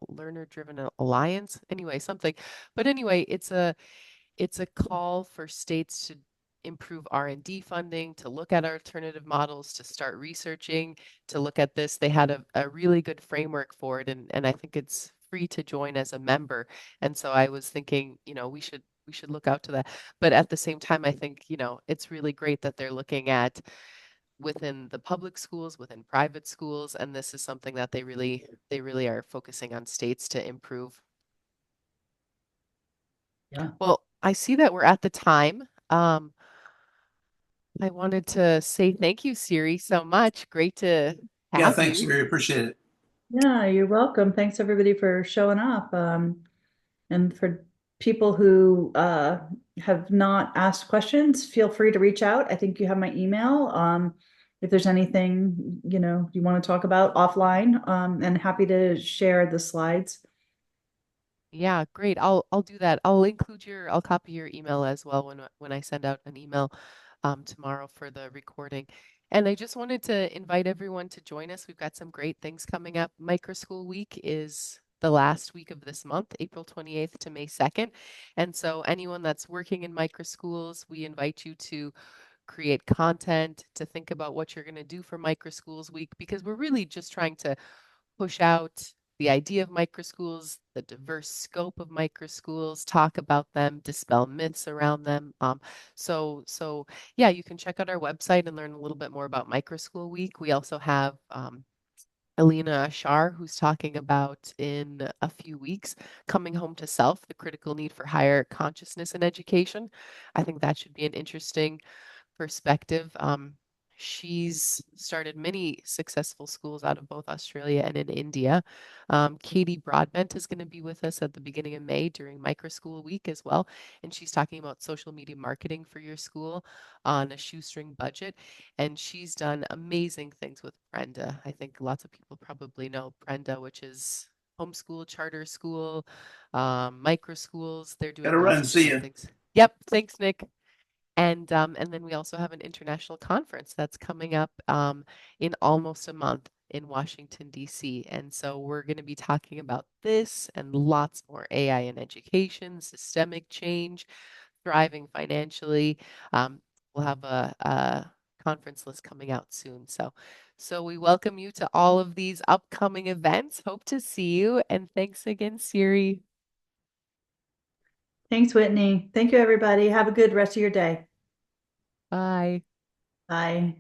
Learner Driven Alliance. Anyway, something. But anyway, it's a call for states to improve R&D funding, to look at alternative models, to start researching, to look at this. They had a really good framework for it, and I think it's free to join as a member. And so I was thinking, we should look out to that. But at the same time, I think, it's really great that they're looking at within the public schools, within private schools, and this is something that they really are focusing on states to improve. yeah. Well, I see that we're at the time. I wanted to say thank you, Siri, so much. Great to Yeah, have thanks, you. Siri. Appreciate it. Yeah, you're welcome. Thanks everybody for showing up. And for people who have not asked questions, feel free to reach out. I think you have my email. If there's anything, you want to talk about offline, and happy to share the slides. Yeah, great. I'll do that. I'll copy your email as well when I send out an email tomorrow for the recording. And I just wanted to invite everyone to join us. We've got some great things coming up. Microschool Week is the last week of this month, April 28th to May 2nd. And so anyone that's working in microschools, we invite you to create content, to think about what you're going to do for Microschools Week, because we're really just trying to push out the idea of microschools, the diverse scope of microschools, talk about them, dispel myths around them. So yeah, you can check out our website and learn a little bit more about Microschool Week. We also have Alina Ashar, who's talking about in a few weeks, coming home to self, the critical need for higher consciousness in education. I think that should be an interesting perspective. She's started many successful schools out of both Australia and in India. Katie Broadbent is going to be with us at the beginning of May during Microschool Week as well. And she's talking about social media marketing for your school on a shoestring budget. And she's done amazing things with Prenda. I think lots of people probably know Prenda, which is homeschool, charter school, micro schools. They're doing Gotta lots run. of See different ya. things. Yep. Thanks, Nick. And then we also have an international conference that's coming up in almost a month in Washington, D.C. And so we're going to be talking about this and lots more: AI in education, systemic change, thriving financially. We'll have a conference list coming out soon. So we welcome you to all of these upcoming events. Hope to see you. And thanks again, Siri. Thanks, Whitney. Thank you, everybody. Have a good rest of your day. Bye. Bye.